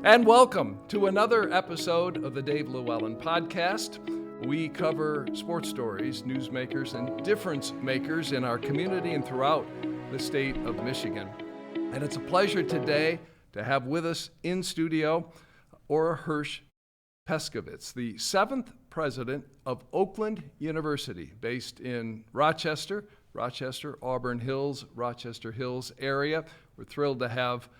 And welcome to another episode of the Dave LewAllen podcast. We cover sports stories, newsmakers, and difference makers in our community and throughout the state of Michigan. And it's a pleasure today to have with us in studio Hirsch Pescovitz, the 7th president of Oakland University, based in Rochester, Auburn Hills, Rochester Hills area. We're thrilled to have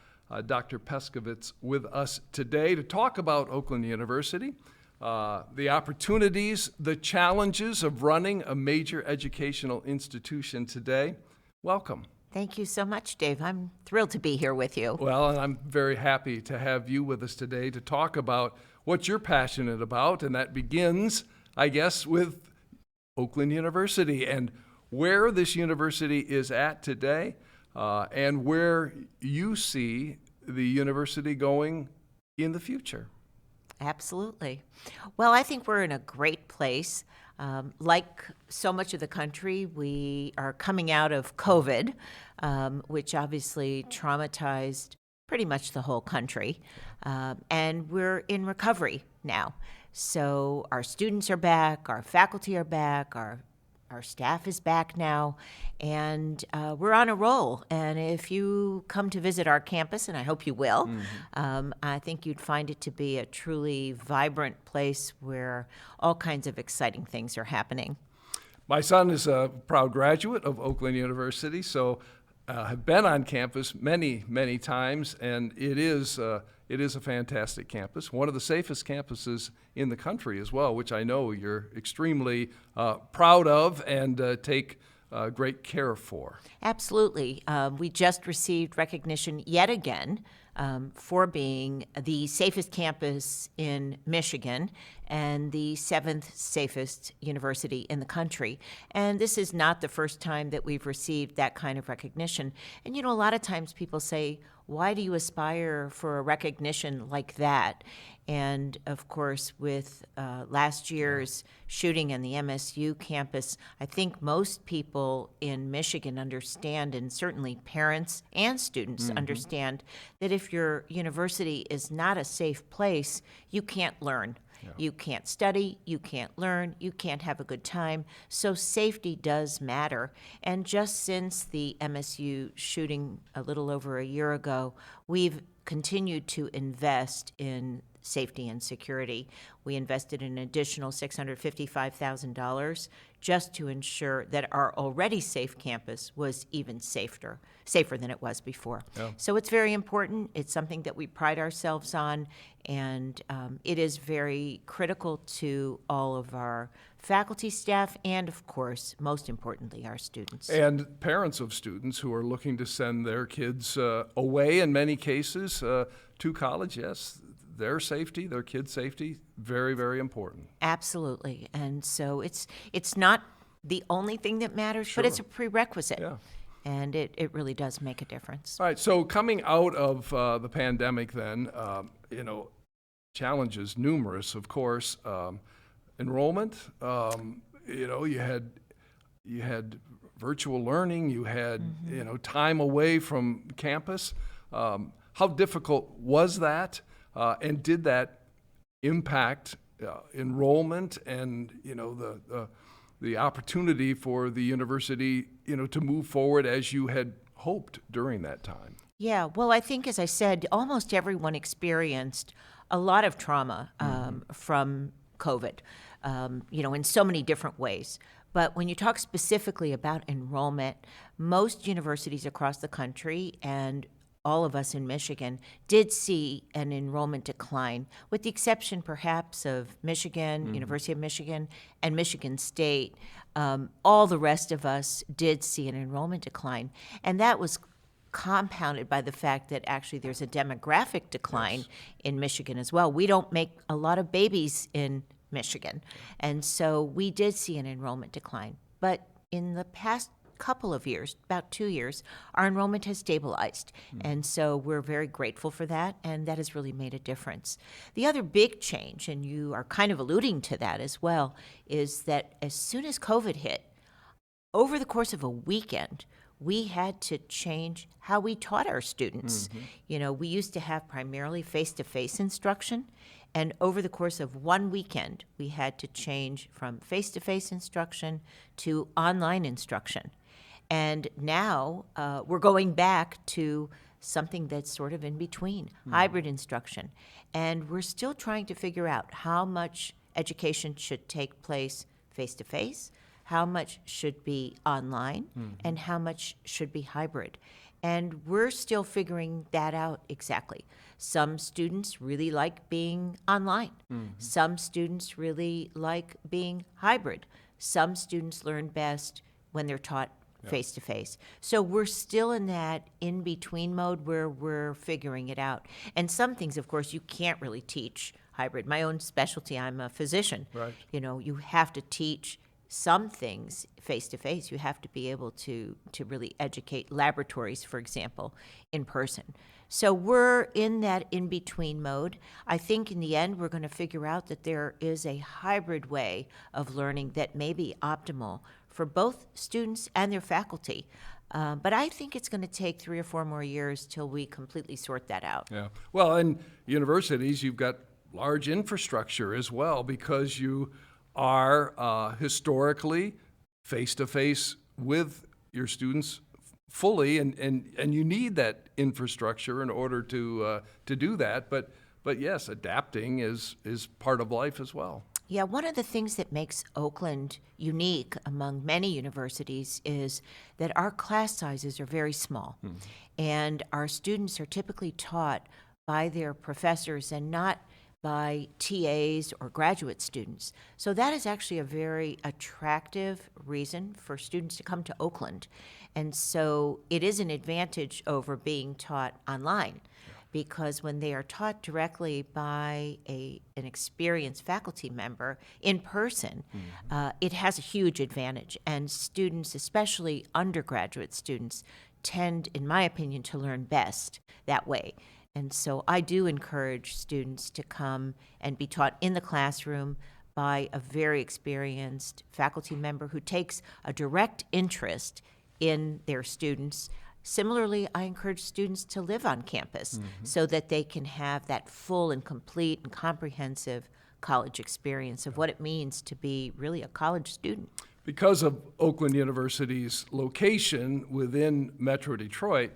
Dr. Pescovitz with us today to talk about Oakland University, the opportunities, the challenges of running a major educational institution today. Welcome. Thank you so much, Dave. I'm thrilled to be here with you. Well, and I'm very happy to have you with us today to talk about what you're passionate about, and that begins, I guess, with Oakland University and where this university is at today, and where you see the university going in the future. Absolutely. Well, I think we're in a great place. Like so much of the country, we are coming out of COVID, which obviously traumatized pretty much the whole country, and we're in recovery now. So our students are back, our faculty are back, our staff is back now, and we're on a roll. And if you come to visit our campus, and I hope you will, I think you'd find it to be a truly vibrant place where all kinds of exciting things are happening. My son is a proud graduate of Oakland University, so have been on campus many, many times, and it is a fantastic campus, one of the safest campuses in the country as well, which I know you're extremely proud of and take great care for. Absolutely. We just received recognition yet again for being the safest campus in Michigan and the 7th safest university in the country. And this is not the first time that we've received that kind of recognition. And, a lot of times people say, why do you aspire for a recognition like that? And of course, with last year's shooting in the MSU campus, I think most people in Michigan understand, and certainly parents and students understand, that if your university is not a safe place, you can't learn. Yeah. You can't study, you can't learn, you can't have a good time. So safety does matter. And just since the MSU shooting a little over a year ago, we've continued to invest in safety and security. We invested an additional $655,000 just to ensure that our already safe campus was even safer than it was before. Yeah. So it's very important. It's something that we pride ourselves on, and it is very critical to all of our faculty, staff, and of course, most importantly, our students. And parents of students who are looking to send their kids away in many cases to college, yes. Their safety, their kids' safety, very, very important. Absolutely. And so it's not the only thing that matters, but it's a prerequisite. Yeah. And it really does make a difference. All right. So coming out of the pandemic then, challenges numerous, of course. Enrollment, you had virtual learning, you had, time away from campus. How difficult was that? And did that impact enrollment and the opportunity for the university to move forward as you had hoped during that time? Yeah, well, I think, as I said, almost everyone experienced a lot of trauma from COVID, in so many different ways. But when you talk specifically about enrollment, most universities across the country and all of us in Michigan did see an enrollment decline, with the exception perhaps of Michigan, University of Michigan, and Michigan State. All the rest of us did see an enrollment decline, and that was compounded by the fact that actually there's a demographic decline in Michigan as well. We don't make a lot of babies in Michigan, and so we did see an enrollment decline. But in the past couple of years, about 2 years, our enrollment has stabilized. And so we're very grateful for that, and that has really made a difference. The other big change, and you are kind of alluding to that as well, is that as soon as COVID hit, over the course of a weekend, we had to change how we taught our students. You know, we used to have primarily face-to-face instruction, and over the course of one weekend, we had to change from face-to-face instruction to online instruction. And now we're going back to something that's sort of in between, hybrid instruction. And we're still trying to figure out how much education should take place face-to-face, how much should be online, and how much should be hybrid. And we're still figuring that out exactly. Some students really like being online. Some students really like being hybrid. Some students learn best when they're taught face-to-face. So we're still in that in-between mode where we're figuring it out. And some things, of course, you can't really teach hybrid. My own specialty, I'm a physician. Right. You know, you have to teach some things face-to-face. You have to be able to really educate laboratories, for example, in person. So we're in that in-between mode. I think in the end, we're going to figure out that there is a hybrid way of learning that may be optimal for both students and their faculty. But I think it's going to take 3 or 4 more years till we completely sort that out. Yeah. Well, in universities, you've got large infrastructure as well because you are historically face-to-face with your students fully, and you need that infrastructure in order to do that. But yes, adapting is part of life as well. Yeah, one of the things that makes Oakland unique among many universities is that our class sizes are very small, and our students are typically taught by their professors and not by TAs or graduate students. So that is actually a very attractive reason for students to come to Oakland. And so it is an advantage over being taught online, because when they are taught directly by an experienced faculty member in person, it has a huge advantage. And students, especially undergraduate students, tend, in my opinion, to learn best that way. And so I do encourage students to come and be taught in the classroom by a very experienced faculty member who takes a direct interest in their students. Similarly, I encourage students to live on campus so that they can have that full and complete and comprehensive college experience of what it means to be really a college student. Because of Oakland University's location within Metro Detroit,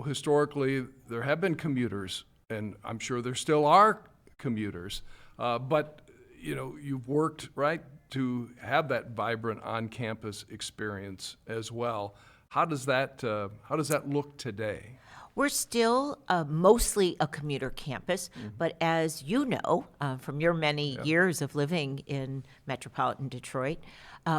historically there have been commuters, and I'm sure there still are commuters, but you've worked, right, to have that vibrant on-campus experience as well. How does that look today? We're still mostly a commuter campus, but as you know from your many years of living in metropolitan Detroit,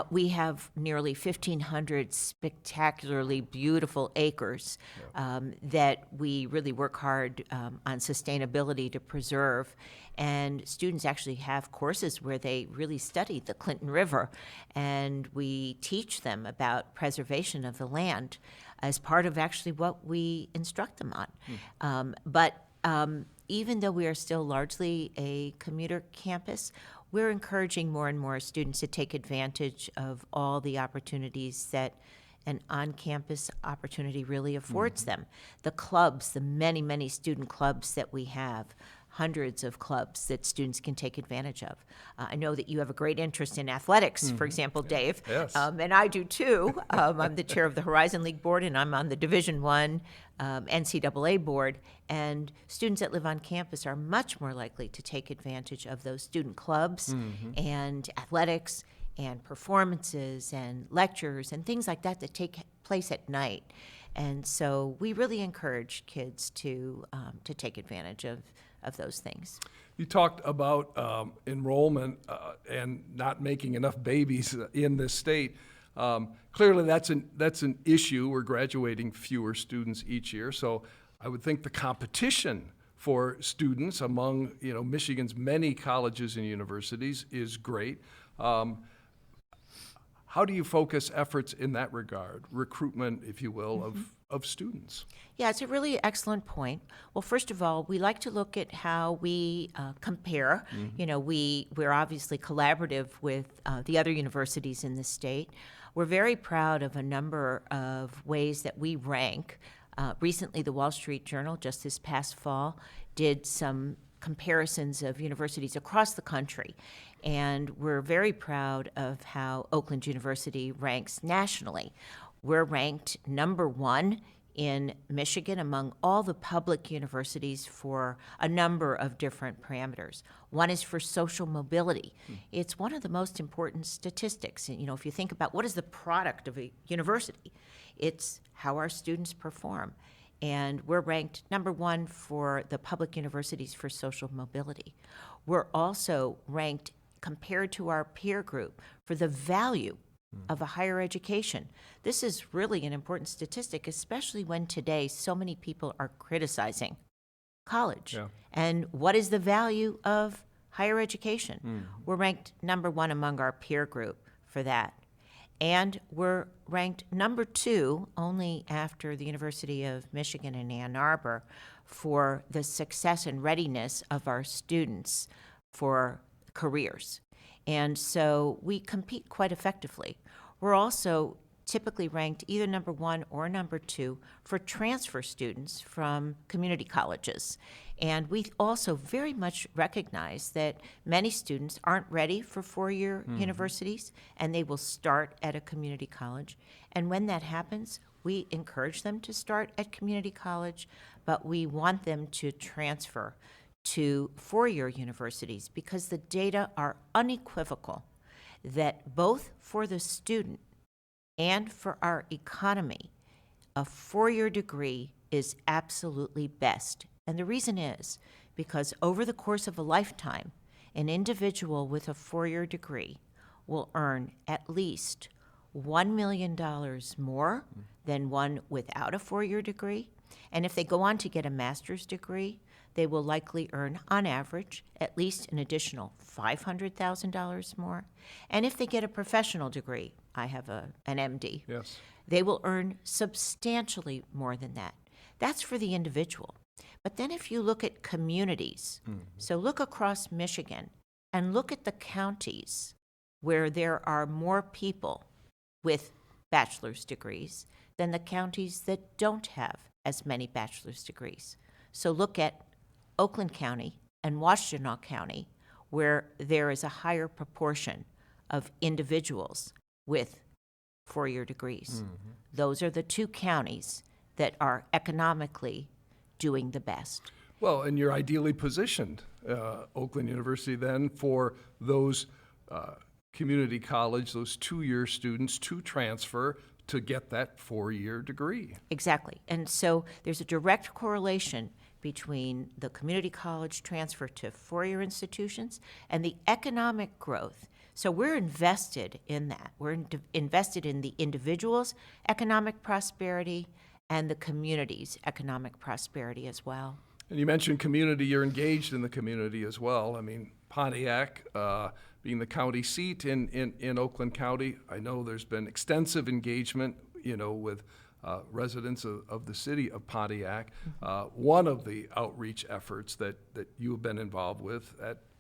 we have nearly 1,500 spectacularly beautiful acres that we really work hard on sustainability to preserve. And students actually have courses where they really study the Clinton River, and we teach them about preservation of the land as part of actually what we instruct them on. But even though we are still largely a commuter campus, we're encouraging more and more students to take advantage of all the opportunities that an on-campus opportunity really affords them. The clubs, the many, many student clubs that we have, hundreds of clubs that students can take advantage of. I know that you have a great interest in athletics, for example, Dave. Yes. And I do too. I'm the chair of the Horizon League board, and I'm on the Division I NCAA board. And students that live on campus are much more likely to take advantage of those student clubs and athletics and performances and lectures and things like that that take place at night. And so we really encourage kids to take advantage of those things. You talked about enrollment and not making enough babies in this state. Clearly, that's an issue. We're graduating fewer students each year, so I would think the competition for students among Michigan's many colleges and universities is great. How How do you focus efforts in that regard, recruitment, if you will, of students? Yeah, it's a really excellent point. Well, first of all, we like to look at how we compare. You know, we're obviously collaborative with the other universities in the state. We're very proud of a number of ways that we rank. Recently, the Wall Street Journal, just this past fall, did some comparisons of universities across the country. And we're very proud of how Oakland University ranks nationally. We're ranked number 1 in Michigan among all the public universities for a number of different parameters. One is for social mobility. It's one of the most important statistics. You know, if you think about what is the product of a university, it's how our students perform. And we're ranked number 1 for the public universities for social mobility. We're also ranked, compared to our peer group, for the value of a higher education. This is really an important statistic, especially when today so many people are criticizing college. Yeah. And what is the value of higher education? We're ranked number 1 among our peer group for that. And we're ranked number 2, only after the University of Michigan in Ann Arbor, for the success and readiness of our students for careers. And so we compete quite effectively. We're also typically ranked either number 1 or number 2 for transfer students from community colleges. And we also very much recognize that many students aren't ready for 4-year universities, and they will start at a community college. And when that happens, we encourage them to start at community college, but we want them to transfer to 4-year universities because the data are unequivocal that both for the student and for our economy, a 4-year degree is absolutely best. And the reason is because over the course of a lifetime, an individual with a 4-year degree will earn at least $1 million more than one without a 4-year degree. And if they go on to get a master's degree, they will likely earn, on average, at least an additional $500,000 more. And if they get a professional degree, I have an MD, Yes. they will earn substantially more than that. That's for the individual. But then if you look at communities, so look across Michigan and look at the counties where there are more people with bachelor's degrees than the counties that don't have as many bachelor's degrees. So look at Oakland County and Washtenaw County, where there is a higher proportion of individuals with 4-year degrees. Those are the 2 counties that are economically doing the best. Well, and you're ideally positioned, Oakland University, then, for those community college, those 2-year students to transfer to get that 4-year degree. Exactly. And so there's a direct correlation between the community college transfer to 4-year institutions and the economic growth. So we're invested in that. We're invested in the individual's economic prosperity and the community's economic prosperity as well. And you mentioned community, you're engaged in the community as well. I mean, Pontiac, being the county seat in Oakland County, I know there's been extensive engagement, you know, with residents of the city of Pontiac. One of the outreach efforts that you have been involved with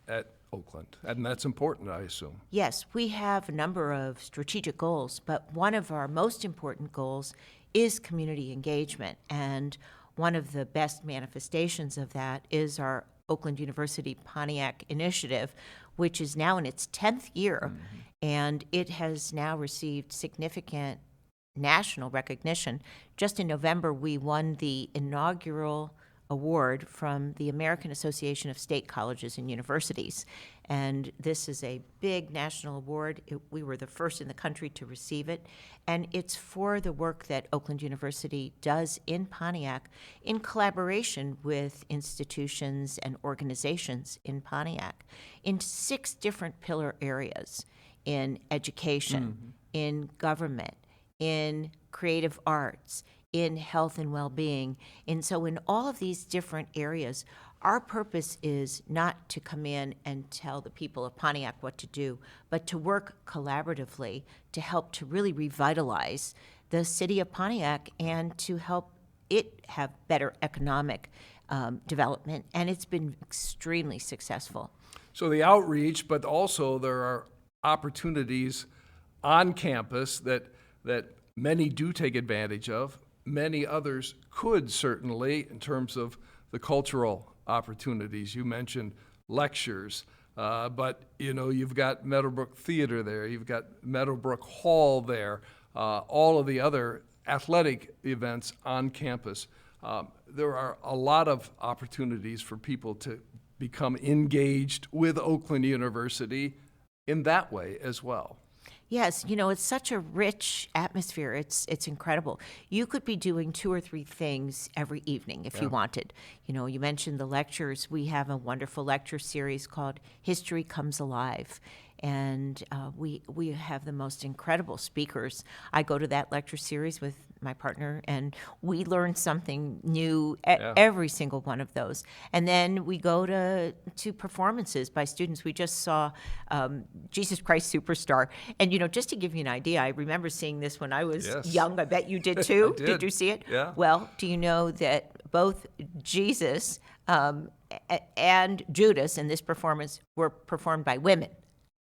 at Oakland, and that's important, I assume. Yes, we have a number of strategic goals, but one of our most important goals is community engagement, and one of the best manifestations of that is our Oakland University Pontiac initiative, which is now in its 10th year, and it has now received significant national recognition. Just in November, we won the inaugural award from the American Association of State Colleges and Universities. And this is a big national award. We were the first in the country to receive it. And it's for the work that Oakland University does in Pontiac in collaboration with institutions and organizations in Pontiac in 6 different pillar areas: in education, in government, in creative arts, in health and well-being. And so in all of these different areas, our purpose is not to come in and tell the people of Pontiac what to do, but to work collaboratively to help to really revitalize the city of Pontiac and to help it have better economic development. And it's been extremely successful. So the outreach, but also there are opportunities on campus that many do take advantage of. Many others could certainly, in terms of the cultural opportunities. You mentioned lectures, but you've got Meadowbrook Theater there, you've got Meadowbrook Hall there, all of the other athletic events on campus. There are a lot of opportunities for people to become engaged with Oakland University in that way as well. Yes, it's such a rich atmosphere. It's incredible. You could be doing 2 or 3 things every evening if you wanted. You mentioned the lectures. We have a wonderful lecture series called History Comes Alive. And we have the most incredible speakers. I go to that lecture series with my partner, and we learn something new every single one of those. And then we go to performances by students. We just saw Jesus Christ Superstar. And, just to give you an idea, I remember seeing this when I was young. I bet you did too. I did. Did you see it? Yeah. Well, do you know that both Jesus and Judas in this performance were performed by women?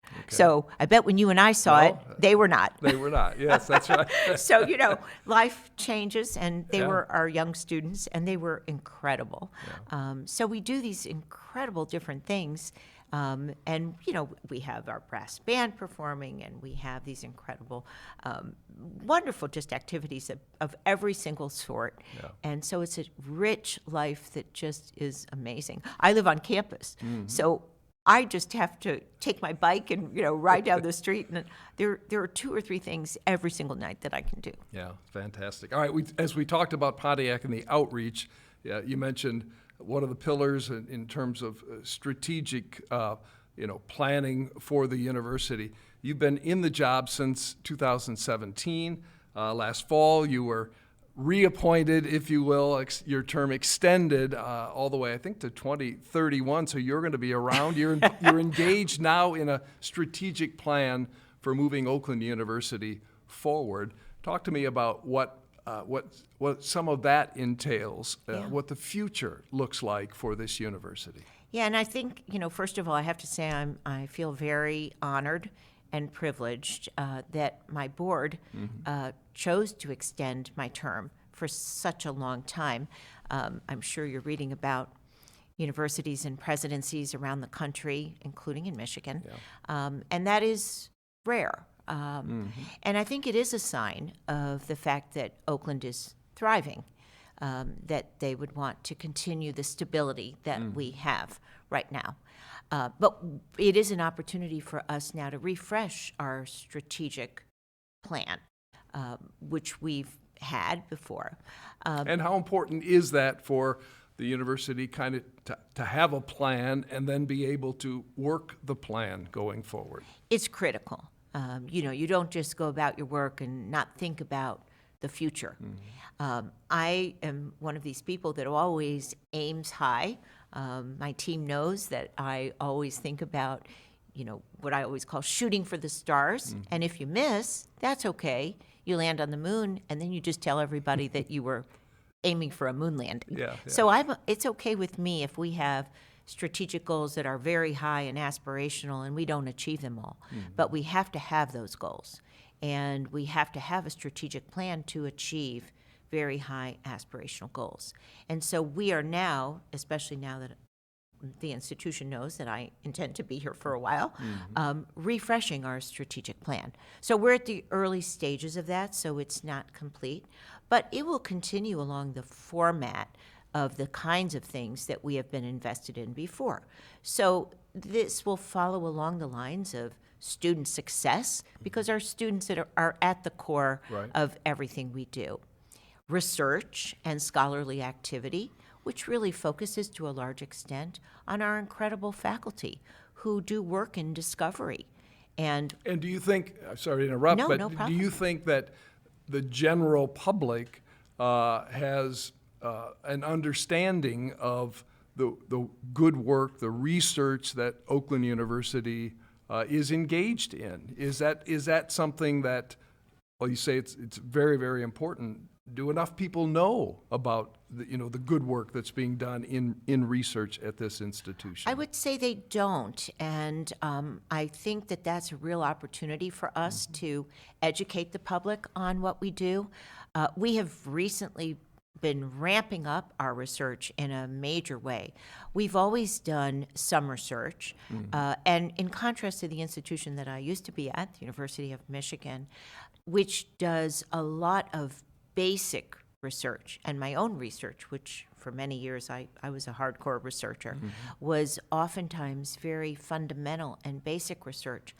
Okay. So I bet when you and I saw it, they were not. They were not. Yes, that's right. So, life changes, and they were our young students, and they were incredible. Yeah. So we do these incredible different things. And, we have our brass band performing, and we have these incredible, wonderful just activities of every single sort. Yeah. And so it's a rich life that just is amazing. I live on campus, so I just have to take my bike and, ride down the street, and there are 2 or 3 things every single night that I can do. Yeah, fantastic. All right, as we talked about Pontiac and the outreach, you mentioned one of the pillars in terms of strategic, planning for the university. You've been in the job since 2017. Last fall, you were reappointed, if you will, your term extended all the way, I think, to 2031. So you're going to be around. You're engaged now in a strategic plan for moving Oakland University forward. Talk to me about what some of that entails, what the future looks like for this university. Yeah, and I think, first of all, I have to say I feel very honored and privileged that my board chose to extend my term for such a long time. I'm sure you're reading about universities and presidencies around the country, including in Michigan, and that is rare. And I think it is a sign of the fact that Oakland is thriving, that they would want to continue the stability that we have right now. But it is an opportunity for us now to refresh our strategic plan, which we've had before. And how important is that for the university kind of to have a plan and then be able to work the plan going forward? It's critical. You don't just go about your work and not think about the future. I am one of these people that always aims high. My team knows that I always think about, what I always call shooting for the stars. And if you miss, that's okay. You land on the moon, and then you just tell everybody that you were aiming for a moon landing. Yeah. So it's okay with me if we have strategic goals that are very high and aspirational, and we don't achieve them all. But we have to have those goals, and we have to have a strategic plan to achieve very high aspirational goals. And so we are now, especially now that the institution knows that I intend to be here for a while, refreshing our strategic plan. So we're at the early stages of that, so it's not complete, but it will continue along the format of the kinds of things that we have been invested in before. So this will follow along the lines of student success, because our students are at the core of everything we do. Research and scholarly activity, which really focuses to a large extent on our incredible faculty who do work in discovery. And do you think, sorry to interrupt, no do you think that the general public has an understanding of the good work, the research that Oakland University is engaged in. Is that something that, well, you say it's very, very important. Do enough people know about the good work that's being done in research at this institution? I would say they don't, and I think that that's a real opportunity for us to educate the public on what we do. We have recently been ramping up our research in a major way. We've always done some research, and in contrast to the institution that I used to be at, the University of Michigan, which does a lot of basic research, and my own research, which for many years I was a hardcore researcher, was oftentimes very fundamental and basic research.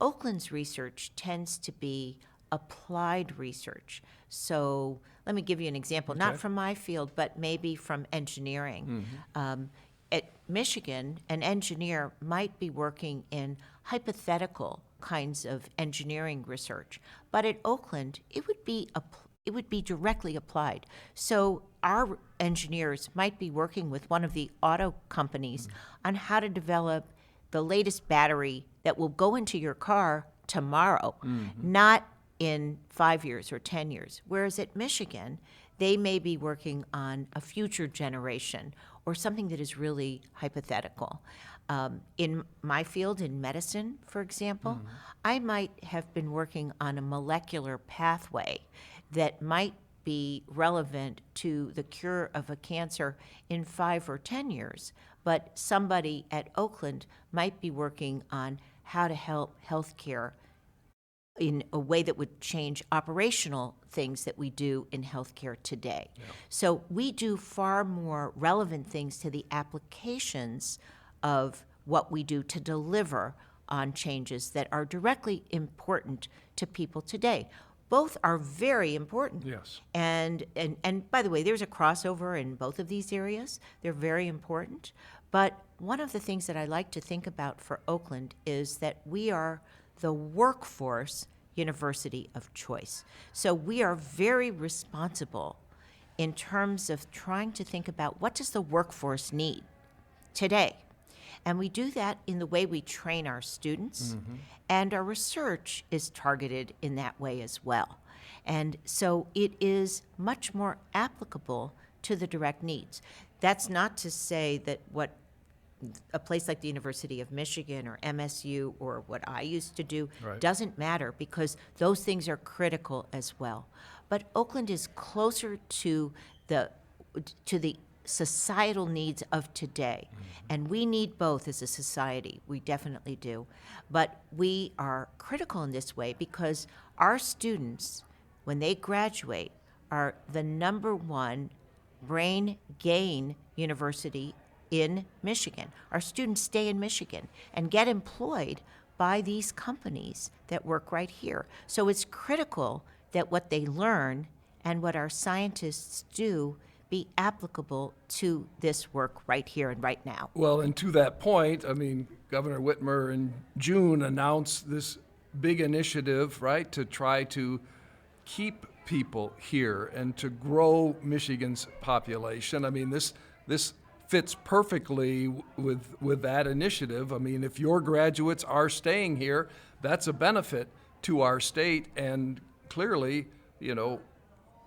Oakland's research tends to be applied research. So let me give you an example, not from my field, but maybe from engineering. At Michigan, an engineer might be working in hypothetical kinds of engineering research, but at Oakland, it would be directly applied. So our engineers might be working with one of the auto companies on how to develop the latest battery that will go into your car tomorrow, not in 5 years or 10 years. Whereas at Michigan, they may be working on a future generation or something that is really hypothetical. In my field, in medicine, for example, I might have been working on a molecular pathway that might be relevant to the cure of a cancer in 5 or 10 years, but somebody at Oakland might be working on how to help healthcare in a way that would change operational things that we do in healthcare today. So we do far more relevant things to the applications of what we do to deliver on changes that are directly important to people today. Both are very important. Yes. And by the way, there's a crossover in both of these areas. They're very important. But one of the things that I like to think about for Oakland is that we are the workforce university of choice. So we are very responsible in terms of trying to think about what does the workforce need today. And we do that in the way we train our students, and our research is targeted in that way as well. And so it is much more applicable to the direct needs. That's not to say that what a place like the University of Michigan or MSU or what I used to do doesn't matter, because those things are critical as well. But Oakland is closer to the societal needs of today. And we need both as a society. We definitely do. But we are critical in this way because our students, when they graduate, are the #1 brain gain university in Michigan. Our students stay in Michigan and get employed by these companies that work right here. So it's critical that what they learn and what our scientists do be applicable to this work right here and right now. Well, and to that point, I mean, Governor Whitmer in June announced this big initiative, right, to try to keep people here and to grow Michigan's population. I mean, this fits perfectly with that initiative. I mean, if your graduates are staying here, that's a benefit to our state, and clearly,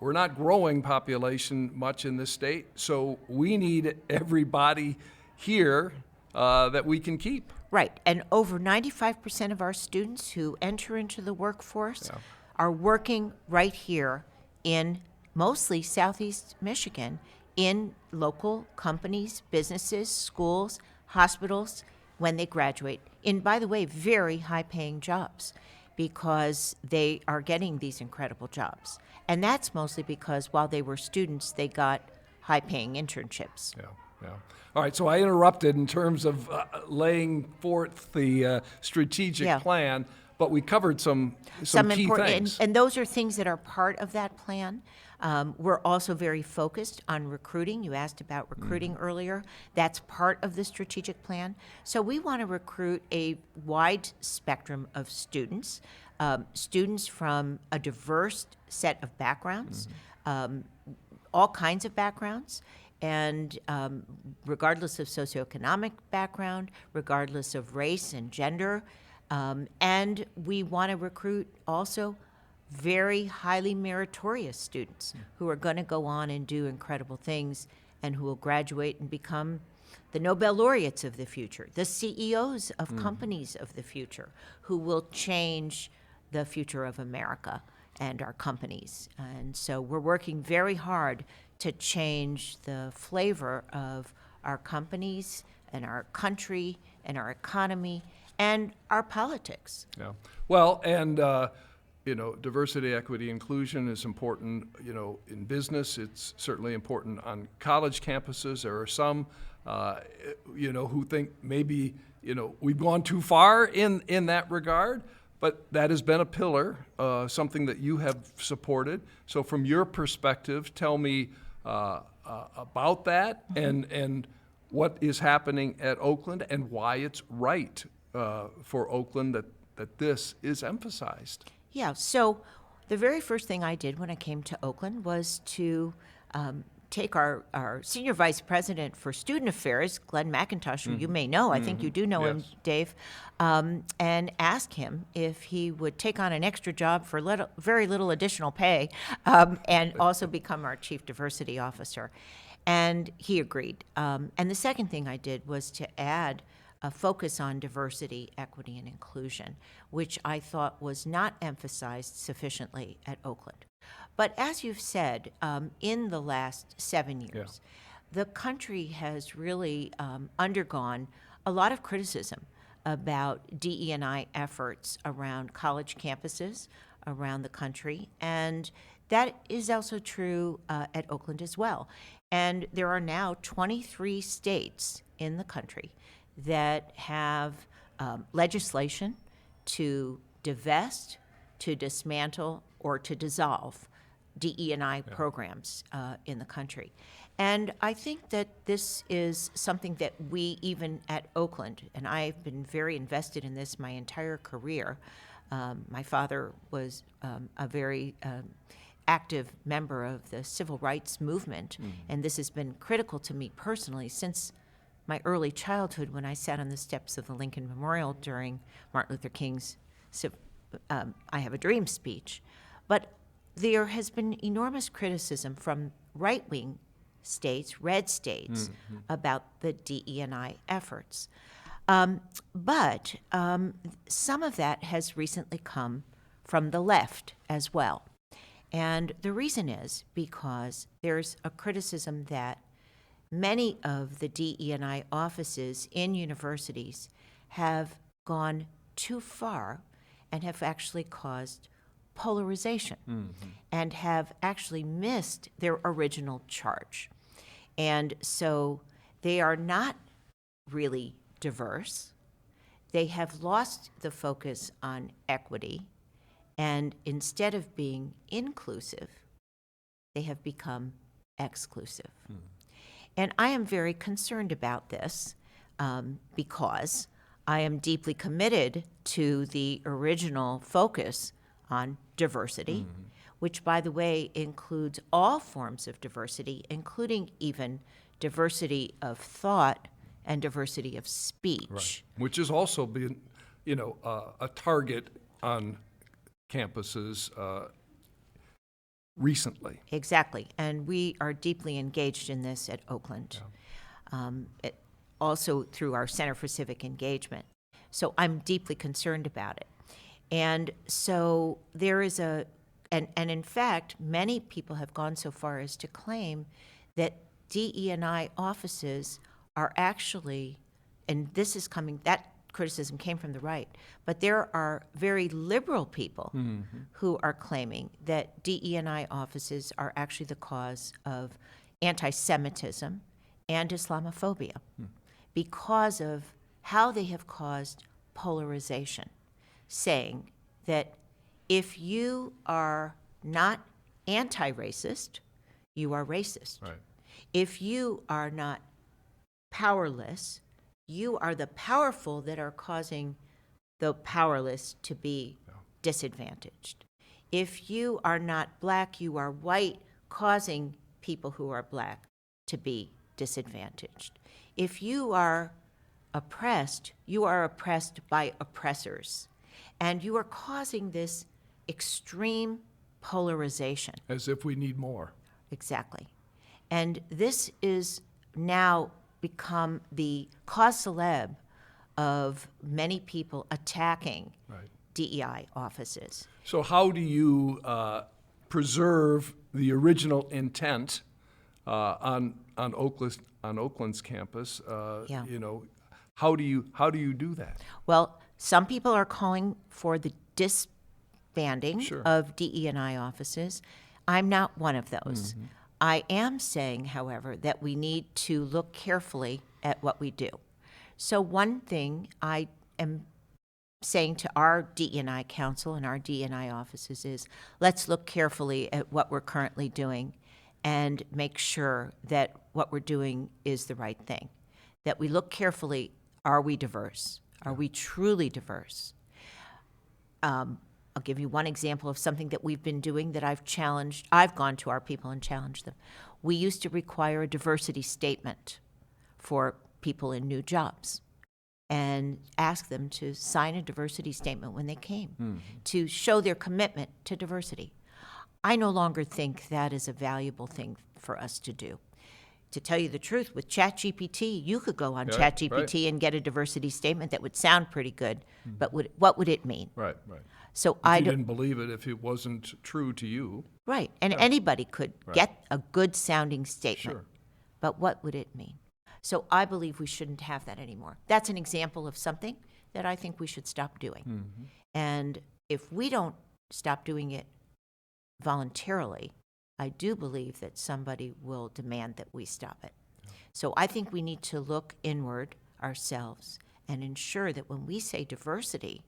we're not growing population much in this state, so we need everybody here that we can keep. Right, and over 95% of our students who enter into the workforce are working right here in mostly Southeast Michigan in local companies, businesses, schools, hospitals when they graduate, in, by the way, very high-paying jobs, because they are getting these incredible jobs. And that's mostly because while they were students, they got high-paying internships. Yeah. All right, so I interrupted in terms of laying forth the strategic plan, but we covered some key things. And those are things that are part of that plan. We're also very focused on recruiting. You asked about recruiting earlier. That's part of the strategic plan. So we want to recruit a wide spectrum of students, students from a diverse set of backgrounds, all kinds of backgrounds. And regardless of socioeconomic background, regardless of race and gender, and we want to recruit also very highly meritorious students who are going to go on and do incredible things and who will graduate and become the Nobel laureates of the future, the CEOs of companies of the future, who will change the future of America and our companies. And so we're working very hard to change the flavor of our companies and our country and our economy and our politics. Yeah. Well, and diversity, equity, inclusion is important, in business. It's certainly important on college campuses. There are some, who think maybe, we've gone too far in that regard, but that has been a pillar, something that you have supported. So from your perspective, tell me about that and what is happening at Oakland and why it's right for Oakland that this is emphasized. Yeah, so the very first thing I did when I came to Oakland was to take our senior vice president for student affairs, Glenn McIntosh, who you may know, I think you do know him, Dave, and ask him if he would take on an extra job for very little additional pay and also become our chief diversity officer. And he agreed. And the second thing I did was to add a focus on diversity, equity, and inclusion, which I thought was not emphasized sufficiently at Oakland. But as you've said, in the last 7 years, the country has really undergone a lot of criticism about DE&I efforts around college campuses around the country, and that is also true at Oakland as well. And there are now 23 states in the country that have legislation to divest, to dismantle, or to dissolve DE&I programs in the country. And I think that this is something that we, even at Oakland, and I've been very invested in this my entire career. My father was a very active member of the civil rights movement, and this has been critical to me personally since my early childhood when I sat on the steps of the Lincoln Memorial during Martin Luther King's I Have a Dream speech. But there has been enormous criticism from right-wing states, red states, about the DE&I efforts. But some of that has recently come from the left as well. And the reason is because there's a criticism that many of the DE&I offices in universities have gone too far and have actually caused polarization and have actually missed their original charge. And so they are not really diverse. They have lost the focus on equity, and instead of being inclusive, they have become exclusive. And I am very concerned about this because I am deeply committed to the original focus on diversity, which, by the way, includes all forms of diversity, including even diversity of thought and diversity of speech. Right. Which has also been, a target on campuses recently. Exactly, and we are deeply engaged in this at Oakland, also through our Center for Civic Engagement. So I'm deeply concerned about it. And so there is and in fact, many people have gone so far as to claim that DE&I offices are actually, and this is coming, that criticism came from the right, but there are very liberal people who are claiming that DE&I offices are actually the cause of anti-Semitism and Islamophobia because of how they have caused polarization, saying that if you are not anti-racist, you are racist. Right. If you are not powerless, you are the powerful that are causing the powerless to be disadvantaged. If you are not black, you are white, causing people who are black to be disadvantaged. If you are oppressed by oppressors, and you are causing this extreme polarization. As if we need more. Exactly. And this is now become the cause célèbre of many people attacking DEI offices. So how do you preserve the original intent on Oakland's campus? You know, how do you do that? Well, some people are calling for the disbanding Sure. of DE&I offices. I'm not one of those. Mm-hmm. I am saying, however, that we need to look carefully at what we do. So one thing I am saying to our DE&I council and our DE&I offices is, let's look carefully at what we're currently doing and make sure that what we're doing is the right thing. That we look carefully, are we diverse? Are we truly diverse? I'll give you one example of something that we've been doing that I've challenged. I've gone to our people and challenged them. We used to require a diversity statement for people in new jobs and ask them to sign a diversity statement when they came to show their commitment to diversity. I no longer think that is a valuable thing for us to do. To tell you the truth, with ChatGPT, you could go on ChatGPT and get a diversity statement that would sound pretty good, but what would it mean? Right. So if you didn't believe it, if it wasn't true to you. Right, and anybody could get a good sounding statement. Sure. But what would it mean? So I believe we shouldn't have that anymore. That's an example of something that I think we should stop doing. Mm-hmm. And if we don't stop doing it voluntarily, I do believe that somebody will demand that we stop it. Yeah. So I think we need to look inward ourselves and ensure that when we say diversity,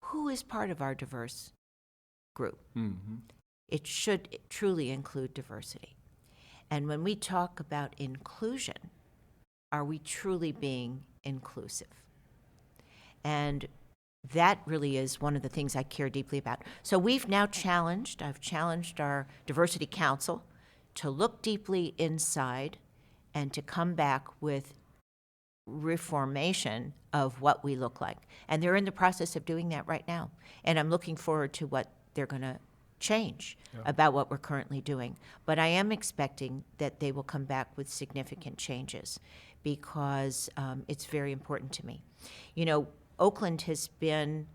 who is part of our diverse group? Mm-hmm. It should truly include diversity. And when we talk about inclusion, are we truly being inclusive? And that really is one of the things I care deeply about. So we've now I've challenged our Diversity Council to look deeply inside and to come back with reformation of what we look like. And they're in the process of doing that right now. And I'm looking forward to what they're going to change about what we're currently doing. But I am expecting that they will come back with significant changes because it's very important to me. You know, Oakland has been,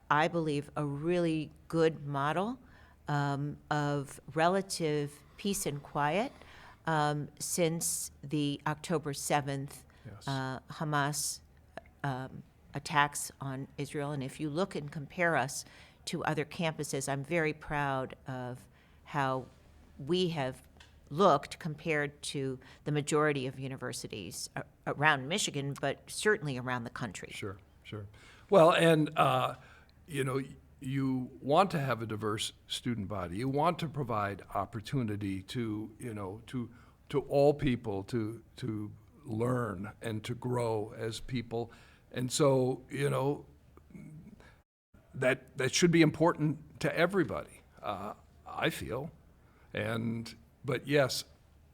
I believe, a really good model of relative peace and quiet since the October 7th Hamas attacks on Israel. And if you look and compare us to other campuses, I'm very proud of how we have looked compared to the majority of universities around Michigan, but certainly around the country. Sure. Well, and you know, you want to have a diverse student body. You want to provide opportunity to, you know, to all people to learn and to grow as people. And so, you know, that should be important to everybody, I feel. But yes,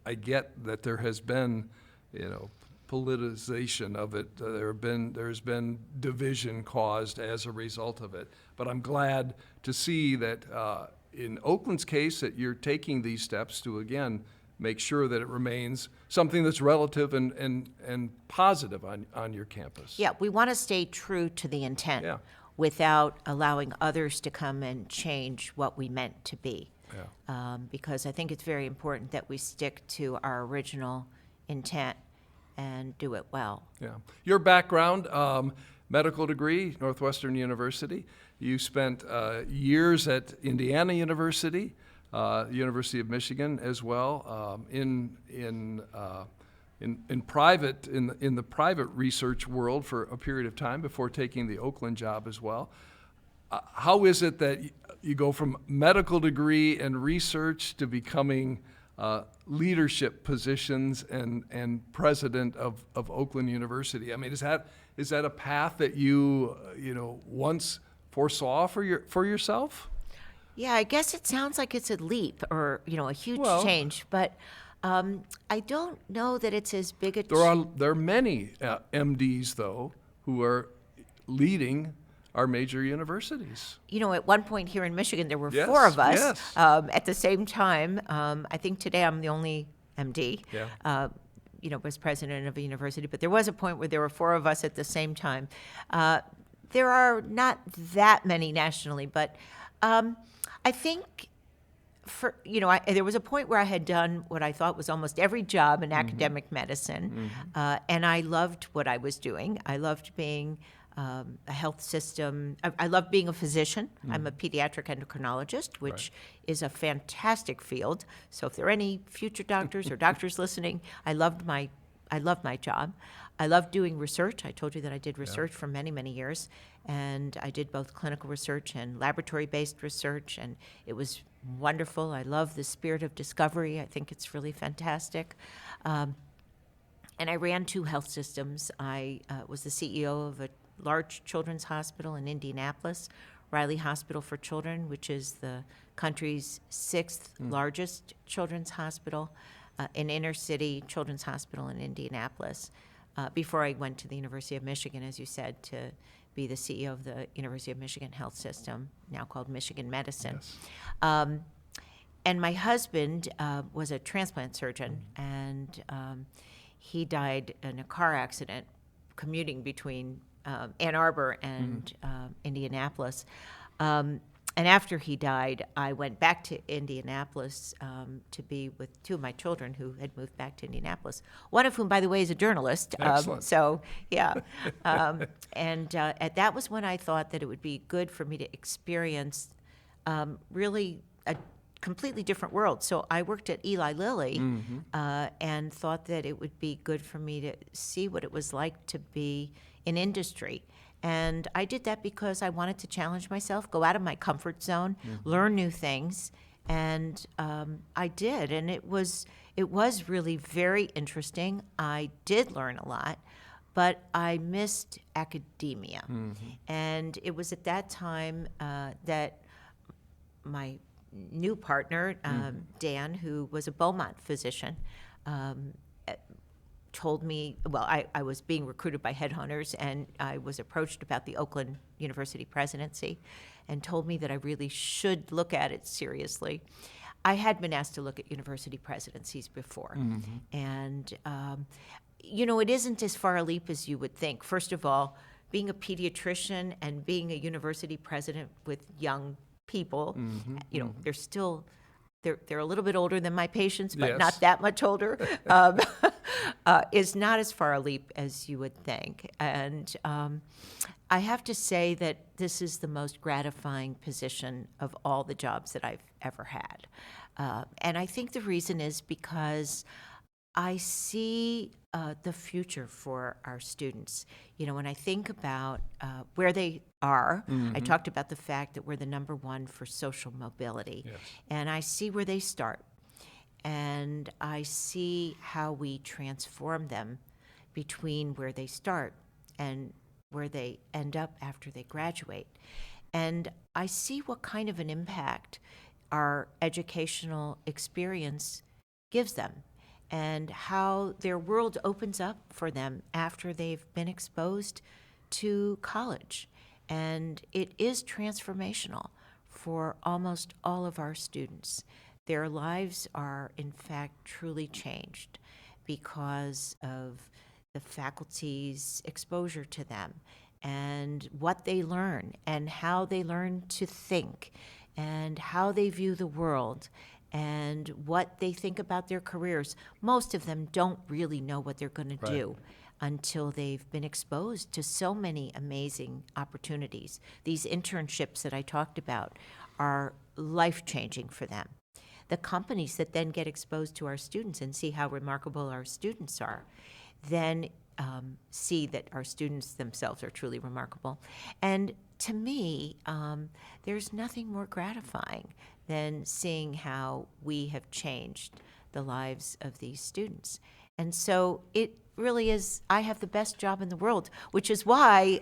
I get that there has been, you know, politicization of it. There's been division caused as a result of it. But I'm glad to see that in Oakland's case that you're taking these steps to, again, make sure that it remains something that's relative and positive on your campus. Yeah, we want to stay true to the intent without allowing others to come and change what we meant to be. Because I think it's very important that we stick to our original intent and do it well. Yeah. Your background, medical degree, Northwestern University. You spent years at Indiana University, University of Michigan as well, in the private research world for a period of time before taking the Oakland job as well. How is it that you go from medical degree and research to becoming leadership positions and president of Oakland University? I mean, is that a path that you once foresaw for yourself? Yeah, I guess it sounds like it's a leap or a huge change, but I don't know that it's as big a... There are many MDs, though, who are leading our major universities. You know, at one point here in Michigan, there were Yes, 4 of us yes. at the same time. I think today I'm the only MD, was president of a university, but there was a point where there were 4 of us at the same time. There are not that many nationally, but I think there was a point where I had done what I thought was almost every job in academic medicine, and I loved what I was doing. I loved being a health system. I love being a physician. I'm a pediatric endocrinologist, which is a fantastic field. So if there are any future doctors or doctors listening, I love my job. I love doing research. I told you that I did research for many, many years, and I did both clinical research and laboratory-based research, and it was wonderful. I love the spirit of discovery. I think it's really fantastic. And I ran 2 health systems. I was the CEO of a large children's hospital in Indianapolis, Riley Hospital for Children, which is the country's 6th largest children's hospital, an inner city children's hospital in Indianapolis, before I went to the University of Michigan, as you said, to be the CEO of the University of Michigan Health System, now called Michigan Medicine. Yes. And my husband was a transplant surgeon, and he died in a car accident commuting between Ann Arbor and Indianapolis. And after he died, I went back to Indianapolis to be with 2 of my children who had moved back to Indianapolis, one of whom, by the way, is a journalist. Excellent. And that was when I thought that it would be good for me to experience really a completely different world. So I worked at Eli Lilly and thought that it would be good for me to see what it was like to be in industry. And I did that because I wanted to challenge myself, go out of my comfort zone, learn new things, and I did. And it was really very interesting. I did learn a lot, but I missed academia. And it was at that time that my new partner, Dan, who was a Beaumont physician, told me, I was being recruited by headhunters, and I was approached about the Oakland University presidency and told me that I really should look at it seriously. I had been asked to look at university presidencies before. And, it isn't as far a leap as you would think. First of all, being a pediatrician and being a university president with young people, they're still... They're a little bit older than my patients, but not that much older, is not as far a leap as you would think. And I have to say that this is the most gratifying position of all the jobs that I've ever had. And I think the reason is because I see the future for our students. When I think about where they are, I talked about the fact that we're the number 1 for social mobility. Yes. And I see where they start. And I see how we transform them between where they start and where they end up after they graduate. And I see what kind of an impact our educational experience gives them, and how their world opens up for them after they've been exposed to college. And it is transformational for almost all of our students. Their lives are, in fact, truly changed because of the faculty's exposure to them and what they learn and how they learn to think and how they view the world and what they think about their careers. Most of them don't really know what they're going to do until they've been exposed to so many amazing opportunities. These internships that I talked about are life-changing for them. The companies that then get exposed to our students and see how remarkable our students are, then see that our students themselves are truly remarkable. And to me, there's nothing more gratifying than seeing how we have changed the lives of these students. And so it really is, I have the best job in the world, which is why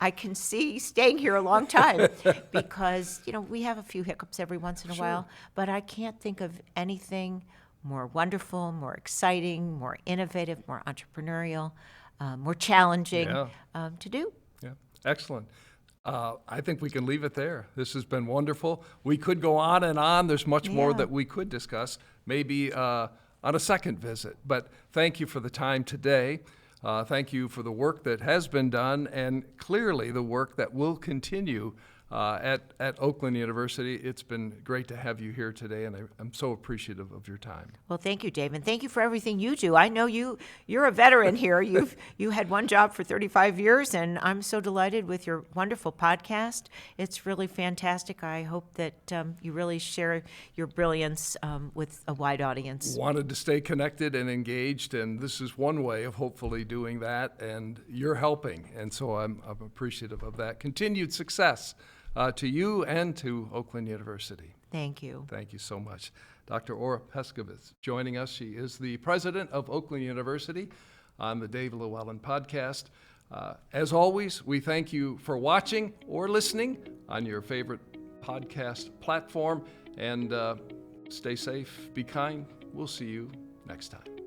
I can see staying here a long time because, we have a few hiccups every once in a while, but I can't think of anything more wonderful, more exciting, more innovative, more entrepreneurial, more challenging to do. Yeah, excellent. I think we can leave it there. This has been wonderful. We could go on and on. There's much more that we could discuss, maybe on a second visit. But thank you for the time today. Thank you for the work that has been done, and clearly the work that will continue at Oakland University. It's been great to have you here today, and I'm so appreciative of your time. Well, thank you, Dave, and thank you for everything you do. I know you're a veteran here. You had one job for 35 years, and I'm so delighted with your wonderful podcast. It's really fantastic. I hope that you really share your brilliance with a wide audience. Wanted to stay connected and engaged, and this is one way of hopefully doing that, and you're helping, and so I'm appreciative of that. Continued success to you and to Oakland University. Thank you. Thank you so much. Dr. Ora Pescovitz joining us. She is the president of Oakland University on the Dave LewAllen podcast. As always, we thank you for watching or listening on your favorite podcast platform, and stay safe, be kind. We'll see you next time.